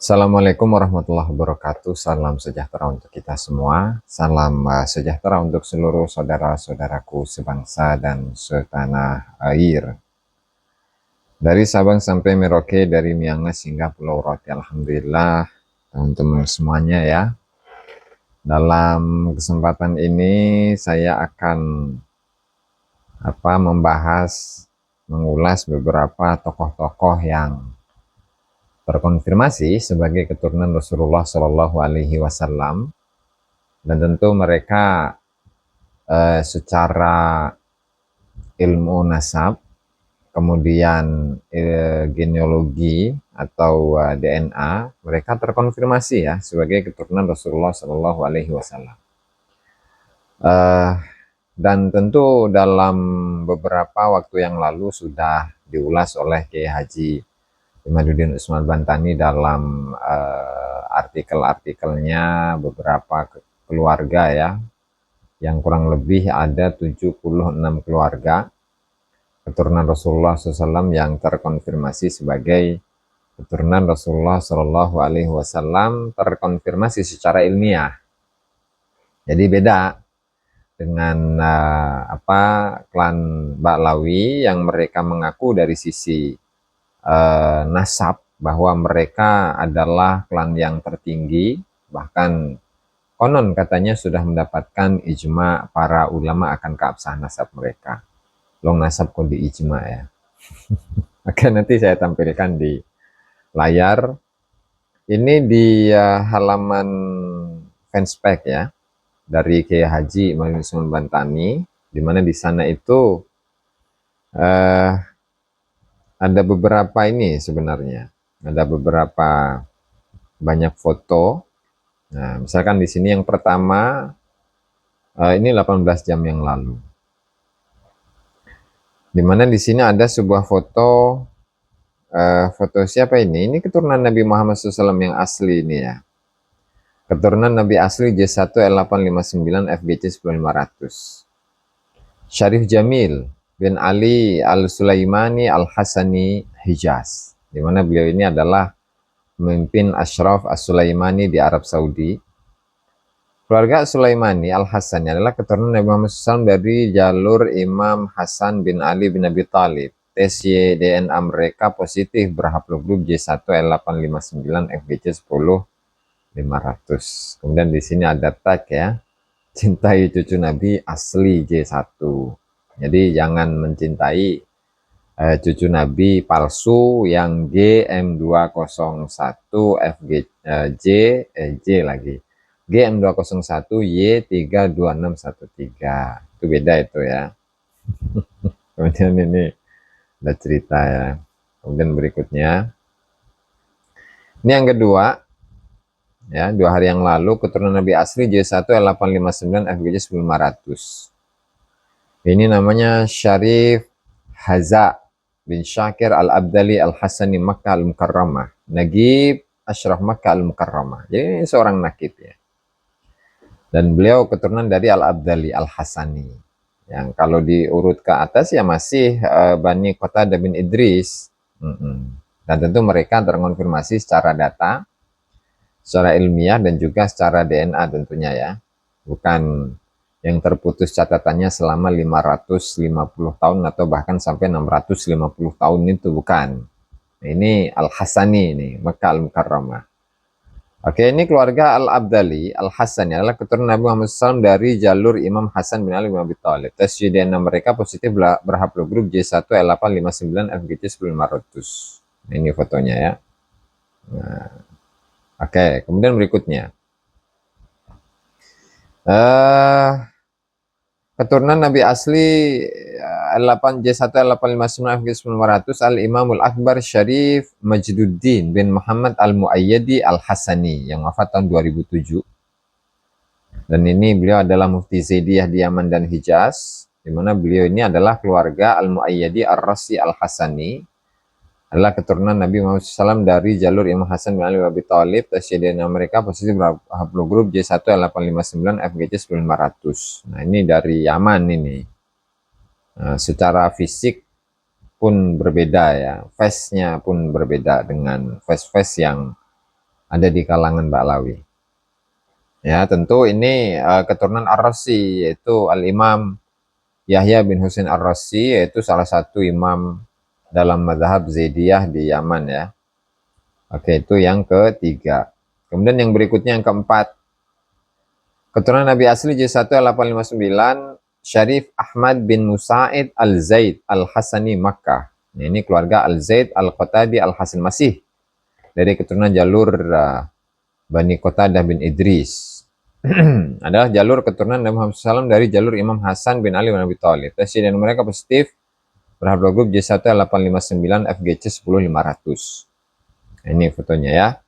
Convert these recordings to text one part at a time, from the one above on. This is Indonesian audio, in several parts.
Assalamualaikum warahmatullahi wabarakatuh. Salam sejahtera untuk kita semua. Salam sejahtera untuk seluruh saudara-saudaraku sebangsa dan setanah air. Dari Sabang sampai Merauke, dari Miangas hingga Pulau Rote. Alhamdulillah, teman-teman semuanya ya. Dalam kesempatan ini saya akan mengulas beberapa tokoh-tokoh yang terkonfirmasi sebagai keturunan Rasulullah Shallallahu Alaihi Wasallam, dan tentu mereka secara ilmu nasab, kemudian genealogi atau DNA, mereka terkonfirmasi ya sebagai keturunan Rasulullah Shallallahu Alaihi Wasallam. Dan tentu dalam beberapa waktu yang lalu sudah diulas oleh Kiai Haji Imaduddin Usman Bantani dalam artikel-artikelnya beberapa keluarga ya, yang kurang lebih ada 76 keluarga keturunan Rasulullah SAW yang terkonfirmasi sebagai keturunan Rasulullah Shallallahu Alaihi Wasallam, terkonfirmasi secara ilmiah. Jadi beda dengan klan Ba'lawi yang mereka mengaku dari sisi nasab bahwa mereka adalah klan yang tertinggi, bahkan konon katanya sudah mendapatkan ijma para ulama akan keabsahan nasab mereka. Long nasab kok di ijma ya. Oke, nanti saya tampilkan di layar. Ini di halaman fanspage ya, dari Kiai Haji Imaduddin Usman Bantani, di mana di sana itu ada beberapa ini sebenarnya. Ada beberapa banyak foto. Nah, misalkan di sini yang pertama, ini 18 jam yang lalu. Dimana di sini ada sebuah foto, foto siapa ini? Ini keturunan Nabi Muhammad SAW yang asli ini ya. Keturunan Nabi asli J1L859 FGC 10500. Syarif Jamil bin Ali Al-Sulaimani Al-Hasani Hijaz. Dimana beliau ini adalah pemimpin Ashraf As-Sulaimani di Arab Saudi. Keluarga Sulaimani Al-Hasani adalah keturunan Nabi Muhammad SAW dari jalur Imam Hasan bin Ali bin Abi Thalib. Tes DNA mereka positif berhaplogrup J1L859 FGC 10500. Kemudian di sini ada tag ya, cintai cucu Nabi asli J1. Jadi jangan mencintai cucu Nabi palsu yang GM201 J lagi. GM201Y32613. Itu beda itu ya. Kemudian ini ada cerita ya. Kemudian berikutnya. Ini yang kedua. Ya, 2 hari yang lalu keturunan Nabi asli J1L859 FGC 1500. Ini namanya Syarif Haza bin Syakir Al-Abdali Al-Hasani Makkah Al-Mukarramah. Nagib Ashraf Makkah Al-Mukarramah. Jadi ini seorang nakib ya. Dan beliau keturunan dari Al-Abdali Al-Hasani. Yang kalau diurut ke atas ya masih Bani Qatadah bin Idris. Dan tentu mereka terkonfirmasi secara data, secara ilmiah, dan juga secara DNA tentunya ya. Bukan yang terputus catatannya selama 550 tahun atau bahkan sampai 650 tahun itu, bukan. Ini Al-Hasani ini, Makkah Al-Mukarramah. Oke, ini keluarga Al-Abdali Al-Hasani adalah keturunan Nabi Muhammad SAW dari jalur Imam Hasan bin Ali bin Abi Thalib. Tes DNA mereka positif berhaplogrup J1L859 FGC 10500. Ini fotonya ya. Nah, oke, kemudian berikutnya. Keturunan Nabi asli J1L859 FGC 10500 Al-Imamul Akbar Syarif Majduddin bin Muhammad Al-Muayyadi Al-Hasani yang wafat tahun 2007. Dan ini beliau adalah mufti Zaidiyah di Yaman dan Hijaz, di mana beliau ini adalah keluarga Al-Muayyadi Ar-Rasi Al-Hasani, adalah keturunan Nabi Muhammad SAW dari jalur Imam Hasan bin Ali bin Abi Thalib. Tes DNA mereka positif haplogrup J1L859 FGC 10500. Nah, ini dari Yaman ini. Nah, secara fisik pun berbeda ya, face-nya pun berbeda dengan face-face yang ada di kalangan Ba'lawi. Ya, tentu ini keturunan Ar-Razi, yaitu Al-Imam Yahya bin Husain Ar-Razi, yaitu salah satu imam dalam mazhab Zaidiyah di Yaman ya. Oke, itu yang ketiga. Kemudian yang berikutnya yang keempat, keturunan Nabi asli J1L859 Syarif Ahmad bin Musa'id Al-Zaid Al-Hasani Makkah. Ini keluarga Al-Zaid Al-Qatadi Al-Hasan, masih dari keturunan jalur Bani Qatadah bin Idris. Adalah jalur keturunan Nabi Muhammad SAW dari jalur Imam Hasan bin Ali bin Abi Thalib. Tes dan mereka positif berhaplogrup J1L859 FGC 10500. Ini fotonya ya.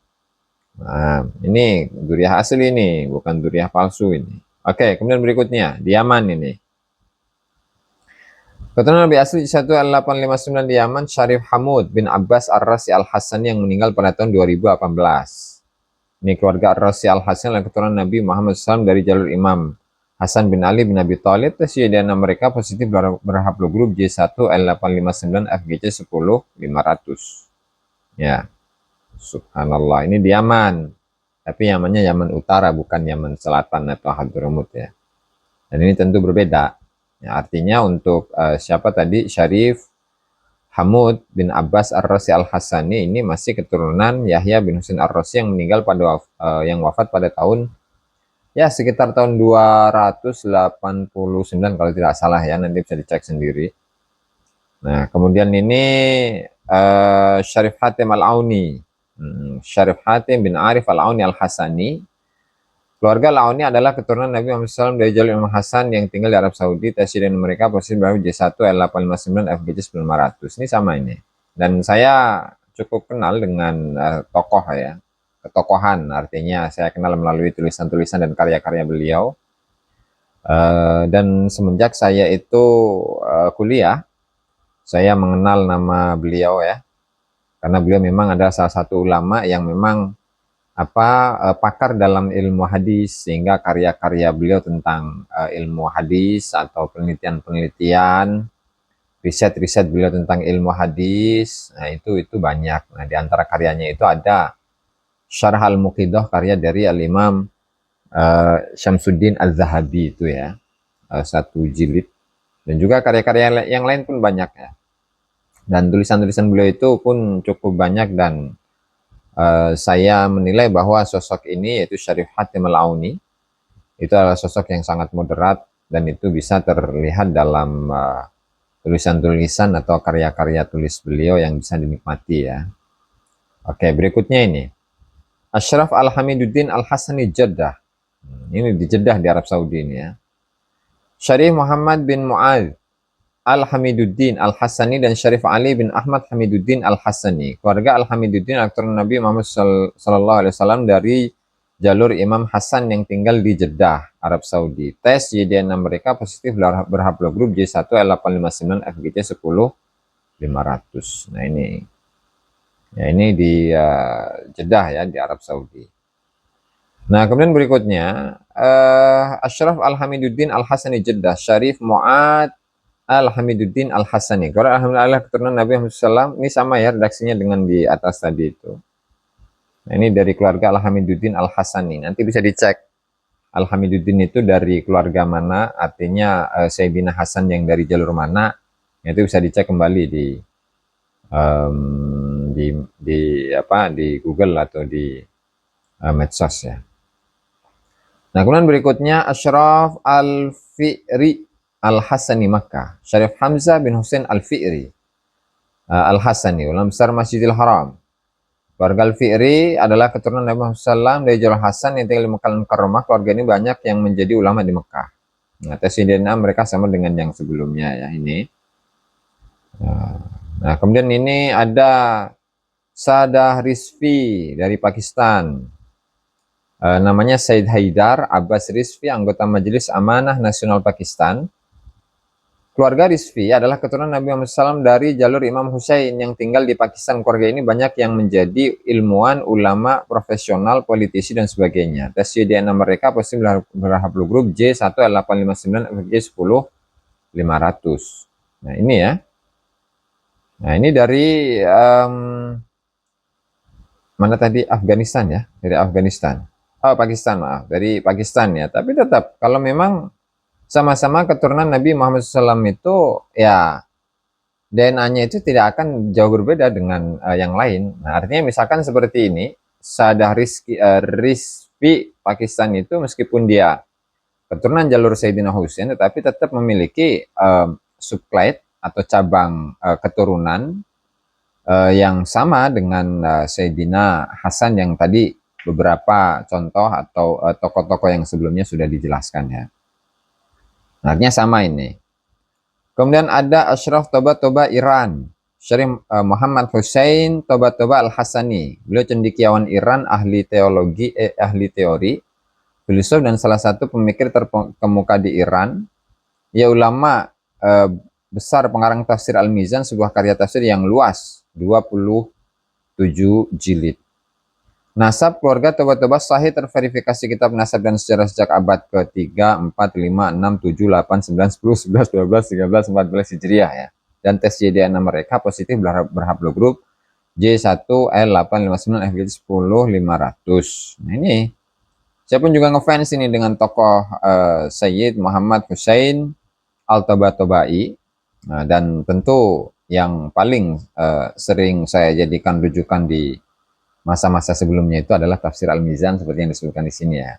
Nah, ini duriah asli ini, bukan duriah palsu ini. Oke, kemudian berikutnya, di Yaman ini. Keturunan Nabi asli J1L859 di Yaman, Syarif Hamud bin Abbas Ar-Rasi Al-Hasani yang meninggal pada tahun 2018. Ini keluarga Ar-Rasi Al-Hasan dan keturunan Nabi Muhammad SAW dari jalur Imam Hasan bin Ali bin Abi Thalib. Tesiyadana mereka positif berhaplogrup J1L859 FGC 10500. Ya, subhanallah. Ini di Yaman, tapi Yamannya Yaman Utara, bukan Yaman Selatan atau Hadramut ya. Dan ini tentu berbeda. Ya, artinya untuk siapa tadi, Syarif Hamud bin Abbas Ar-Rasi Al-Hasani ini masih keturunan Yahya bin Husain Ar-Rasi yang meninggal yang wafat pada tahun ya sekitar tahun 289 kalau tidak salah ya, nanti bisa dicek sendiri. Nah, kemudian ini Syarif Hatim Al-Auni. Syarif Hatim bin Arif Al-Auni Al-Hasani. Keluarga Al-Auni adalah keturunan Nabi Muhammad SAW dari jalur Imam Hasan yang tinggal di Arab Saudi. Tesiden mereka posisi berada J1L859 FGC 9500. Ini sama ini. Dan saya cukup kenal dengan tokoh ya. Ketokohan, artinya saya kenal melalui tulisan-tulisan dan karya-karya beliau. Dan semenjak saya itu kuliah, saya mengenal nama beliau ya. Karena beliau memang adalah salah satu ulama yang memang pakar dalam ilmu hadis, sehingga karya-karya beliau tentang ilmu hadis atau penelitian-penelitian, riset-riset beliau tentang ilmu hadis, nah itu banyak. Nah, di antara karyanya itu ada Syarah Al-Muqidah, karya dari Al-Imam Syamsuddin Al-Zahabi itu ya, satu jilid, dan juga karya-karya yang lain pun banyak ya. Dan tulisan-tulisan beliau itu pun cukup banyak, dan saya menilai bahwa sosok ini, yaitu Syarif Hatim Al-Auni, itu adalah sosok yang sangat moderat, dan itu bisa terlihat dalam tulisan-tulisan atau karya-karya tulis beliau yang bisa dinikmati ya. Oke, berikutnya ini Ashraf Al-Hamiduddin Al-Hasani Jeddah. Ini di Jeddah di Arab Saudi ini ya. Syarif Muhammad bin Mu'adz Al-Hamiduddin Al-Hasani dan Syarif Ali bin Ahmad Hamiduddin Al-Hasani. Keluarga Al-Hamiduddin keturunan Nabi Muhammad SAW dari jalur Imam Hasan yang tinggal di Jeddah, Arab Saudi. Tes DNA mereka positif berhaplogrup J1L859 FGC 10500. Nah ini, ya ini di Jeddah ya, di Arab Saudi. Nah, kemudian berikutnya Ashraf Al-Hamiduddin Al-Hasani Jeddah, Syarif Mu'adz Al-Hamiduddin Al-Hasani. Kalau alhamdulillah keturunan Nabi Muhammad SAW, ini sama ya redaksinya dengan di atas tadi itu. Nah, ini dari keluarga Al-Hamiduddin Al-Hasani. Nanti bisa dicek Al-Hamiduddin itu dari keluarga mana, artinya Sayyidina Hasan yang dari jalur mana. Itu bisa dicek kembali di Google atau di medsos ya. Nah, kemudian berikutnya Ashraf Al-Fi'ri Al-Hasani Makkah, Syarif Hamzah bin Husain Al-Fi'ri Al-Hasani, ulama besar Masjidil Haram. Keluarga Al-Fi'ri adalah keturunan Nabi Muhammad SAW dari jalur Hasan yang tinggal di Mekah Mukarramah. Keluarga ini banyak yang menjadi ulama di Mekah. Nah, tes DNA mereka sama dengan yang sebelumnya ya ini. Nah, kemudian ini ada Sadah Rizvi dari Pakistan. Namanya Said Haidar Abbas Rizvi, anggota Majelis Amanah Nasional Pakistan. Keluarga Rizvi adalah keturunan Nabi Muhammad SAW dari jalur Imam Husain yang tinggal di Pakistan. Keluarga ini banyak yang menjadi ilmuwan, ulama, profesional, politisi, dan sebagainya. Tes DNA mereka pasti berhaplogrup J1L859 FG 10500. Nah ini ya. Nah ini dari mana tadi, Afghanistan ya, dari Afghanistan. Oh, Pakistan, maaf, dari Pakistan ya. Tapi tetap kalau memang sama-sama keturunan Nabi Muhammad SAW itu ya DNA-nya itu tidak akan jauh berbeda dengan yang lain. Nah, artinya misalkan seperti ini, Sadah Rizvi Pakistan itu meskipun dia keturunan jalur Sayyidina Husain, tetapi tetap memiliki subclade atau cabang keturunan yang sama dengan Sayyidina Hasan yang tadi beberapa contoh atau tokoh-tokoh yang sebelumnya sudah dijelaskan ya. Artinya sama ini. Kemudian ada Ashraf Toba Iran, Syarif Muhammad Hussein Toba Al-Hasani. Beliau cendekiawan Iran, ahli teori, filosof dan salah satu pemikir terkemuka di Iran. Ia ulama besar pengarang tafsir Al-Mizan, sebuah karya tafsir yang luas, 27 jilid. Nasab keluarga Toba sahih terverifikasi kitab nasab dan sejarah sejak abad ke-3, 4, 5, 6, 7, 8, 9, 10, 11, 12, 13, 14 Hijriah ya. Dan tes DNA mereka positif berhaplogrup J1L859 FG10 500. Nah ini saya pun juga ngefans ini dengan tokoh Sayyid Muhammad Hussein Al-Tobai. Nah, dan tentu yang paling sering saya jadikan rujukan di masa-masa sebelumnya itu adalah tafsir Al-Mizan seperti yang disebutkan di sini ya.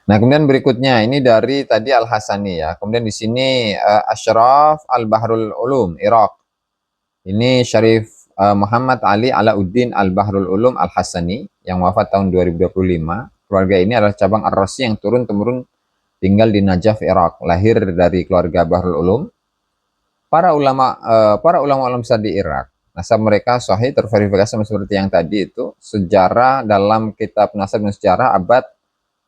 Nah, kemudian berikutnya ini dari tadi Al-Hasani ya. Kemudian di sini Ashraf Al-Bahrul Ulum Irak. Ini Syarif Muhammad Ali Alauddin Al-Bahrul Ulum Al-Hasani yang wafat tahun 2025. Keluarga ini adalah cabang Ar-Rasi yang turun-temurun tinggal di Najaf, Irak. Lahir dari keluarga Bahrul Ulum. Para ulama besar di Irak. Nasab mereka sahih terverifikasi seperti yang tadi itu. Sejarah dalam kitab nasab dan sejarah abad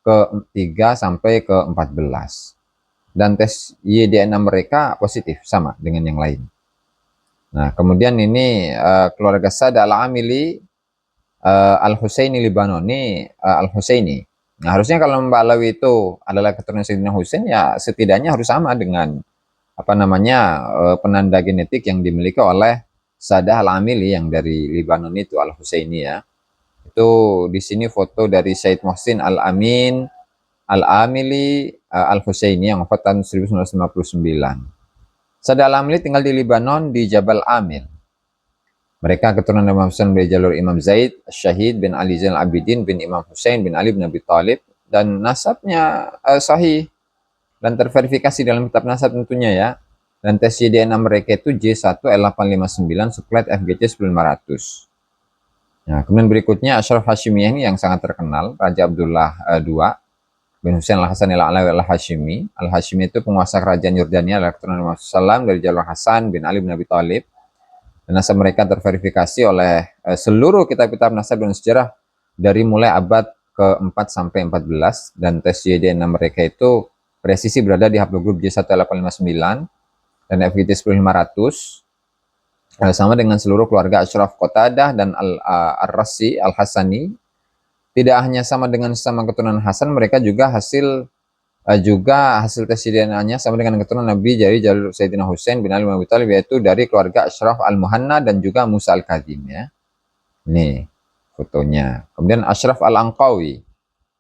ke-3 sampai ke-14. Dan tes YDNA mereka positif, sama dengan yang lain. Nah, kemudian ini keluarga Sad Al-Amili Al-Husaini Libanoni Al-Husaini. Nah, harusnya kalau Mbak Alawi itu adalah keturunan Sayyidina Husain, ya setidaknya harus sama dengan penanda genetik yang dimiliki oleh Sadah Al-Amili yang dari Libanon itu, Al-Husaini ya. Itu di sini foto dari Said Mohsin Al-Amin Al-Amili Al-Husaini yang wafat tahun 1959. Sadah Al-Amili tinggal di Libanon di Jabal Amil. Mereka keturunan Imam Husain dari jalur Imam Zaid Syahid bin Ali Zainal Abidin bin Imam Husain bin Ali bin Abi Thalib, dan nasabnya sahih dan terverifikasi dalam kitab nasab tentunya ya. Dan tes DNA mereka itu J1L859 subclade FGC 10500. Nah, kemudian berikutnya Ashraf Hashimiyah ini yang sangat terkenal, Raja Abdullah II bin Husain Al-Hasan Al-Alawi Al-Hashimi. Al-Hashimi itu penguasa kerajaan Yordania keturunan Muhammad SAW dari jalur Hasan bin Ali bin Abi Thalib. Dan nasab mereka terverifikasi oleh seluruh kitab-kitab nasab dan sejarah dari mulai abad ke-4 sampai 14. Dan tes DNA mereka itu presisi berada di haplogrup J1L859 dan FGT 10500, sama dengan seluruh keluarga Ashraf Qatadah dan Ar-Rasi Al-Hasani. Tidak hanya sama dengan sesama keturunan Hasan, mereka juga hasil tes DNA-nya sama dengan keturunan Nabi dari jalur Sayyidina Husain bin Ali bin Abi Thalib, yaitu dari keluarga Ashraf Al-Muhanna dan juga Musa Al-Kazim ya. Ini fotonya. Kemudian Ashraf Al-Anqawi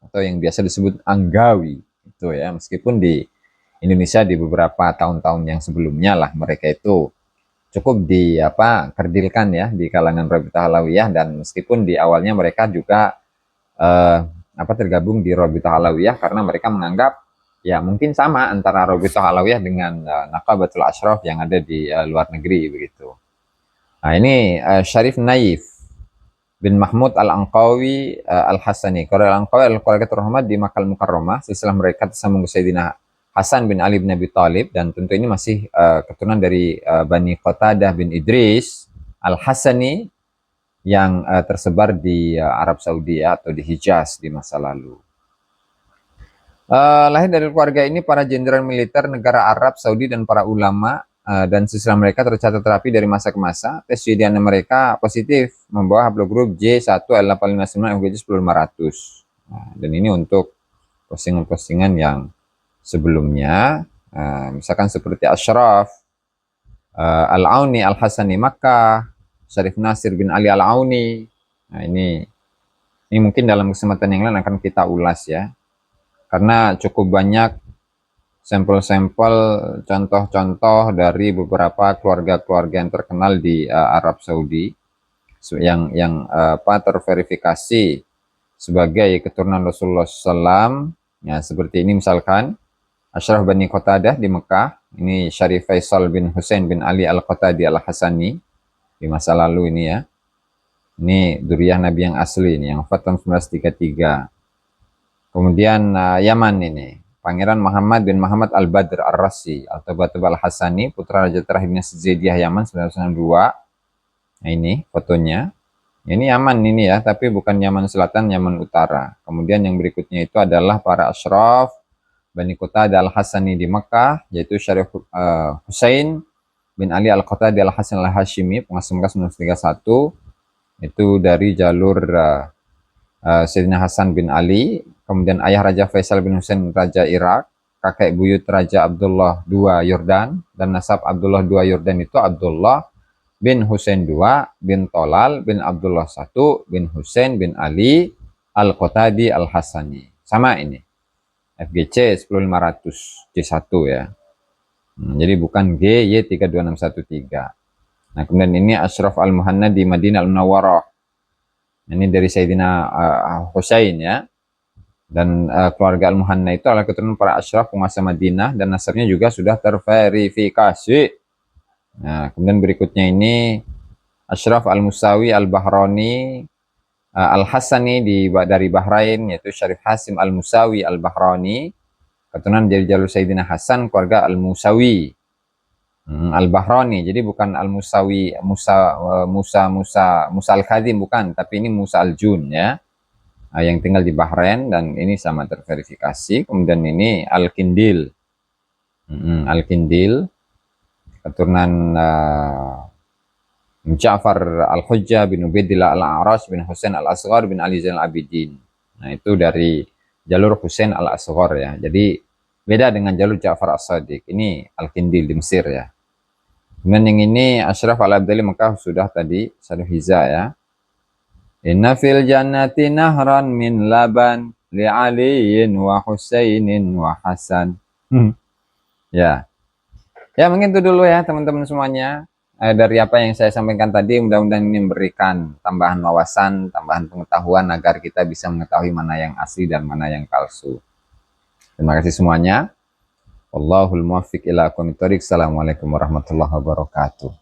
atau yang biasa disebut Anggawi itu ya, meskipun di Indonesia di beberapa tahun-tahun yang sebelumnya lah mereka itu cukup kerdilkan ya di kalangan Rabithah Alawiyah, dan meskipun di awalnya mereka juga tergabung di Rabithah Alawiyah karena mereka menganggap ya mungkin sama antara Rabithah Alawiyah dengan Naqabatul Ashraf yang ada di luar negeri begitu. Nah, ini Syarif Naif bin Mahmud Al-Anqawi Al-Hasani. Keluarga Al-Anqawi adalah keluarga terhormat di Makkah Mukarramah. Silsilah mereka tersambung ke Sayyidina Hasan bin Ali bin Abi Thalib, dan tentu ini masih keturunan dari Bani Qatadah bin Idris Al-Hasani yang tersebar di Arab Saudi ya, atau di Hijaz di masa lalu. Lahir dari keluarga ini para jenderal militer negara Arab Saudi dan para ulama, dan silsilah mereka tercatat terapi dari masa ke masa. Tes DNA mereka positif membawa haplogrup J1L859 FGC 10500. Nah, dan ini untuk postingan-postingan yang sebelumnya, misalkan seperti Ashraf Al-Auni Al-Hasani Makkah, Syarif Nasir bin Ali Al-Auni, Nah, ini mungkin dalam kesempatan yang lain akan kita ulas ya. Karena cukup banyak sampel-sampel contoh-contoh dari beberapa keluarga-keluarga yang terkenal di Arab Saudi yang terverifikasi sebagai keturunan Rasulullah SAW. Ya, seperti ini misalkan Ashraf Bani Qatadah di Mekah, ini Syarif Faisal bin Hussein bin Ali Al-Qatadi Al-Hasani di masa lalu ini ya. Ini duriyah Nabi yang asli ini, yang wafat tahun 1933. Kemudian Yaman ini, Pangeran Muhammad bin Muhammad Al-Badr Ar-Rasi Al-Tabatub Al-Hasani, putra Raja terakhir dinasti Zaidiyah Yaman 1992. Nah ini fotonya. Ini Yaman ini ya, tapi bukan Yaman Selatan, Yaman Utara. Kemudian yang berikutnya itu adalah para Ashraf Bani Qatadah Al-Hasani di Mekah, yaitu Syarif Hussein bin Ali Al-Qatadi Al-Hasan Al-Hashimi, pengasas Mekah 1931. Itu dari jalur Sayyidina Hasan bin Ali, kemudian ayah Raja Faisal bin Hussein Raja Irak, kakek buyut Raja Abdullah II Yordan, dan nasab Abdullah II Yordan itu Abdullah bin Hussein II bin Tolal bin Abdullah I bin Hussein bin Ali Al-Qatadi Al-Hasani. Sama ini. FGC 10500 C1 ya. Jadi bukan GY32613. Nah, kemudian ini Ashraf Al-Muhanna di Madinah Al-Munawwarah. Ini dari Sayyidina Husain ya. Dan keluarga Al-Muhanna itu adalah keturunan para Ashraf penguasa Madinah dan nasabnya juga sudah terverifikasi. Nah, kemudian berikutnya ini Ashraf Al-Musawi Al-Bahrani Al-Hasani dari Bahrain, yaitu Syarif Hasim Al-Musawi Al-Bahrani, keturunan dari jalur Sayyidina Hasan, keluarga Al-Musawi Al-Bahrani. Jadi bukan Al-Musawi Musa Al-Khadim, bukan, tapi ini Musa Al-Jun ya, yang tinggal di Bahrain, dan ini sama terverifikasi. Kemudian ini Al-Kindil, Al-Kindil, keturunan Ja'far Al-Hujjah bin Ubaidillah Al-A'rash bin Husain Al-Asghar bin Ali Zainal Abidin. Nah, itu dari jalur Husain Al-Asghar ya. Jadi beda dengan jalur Ja'far As-Sadiq. Ini Al-Kindil di Mesir ya. Kemudian yang ini Ashraf Al-Abdali Mekah sudah tadi, Syarif Hiza ya. Inna fil jannati nahran min laban li Aliin wa Husainin wa Hasan. Ya. Ya, mungkin itu dulu ya teman-teman semuanya. Dari apa yang saya sampaikan tadi, mudah-mudahan ini memberikan tambahan wawasan, tambahan pengetahuan agar kita bisa mengetahui mana yang asli dan mana yang palsu. Terima kasih semuanya. Wallahul muwaffiq ila aqwamit thoriq. Assalamualaikum warahmatullahi wabarakatuh.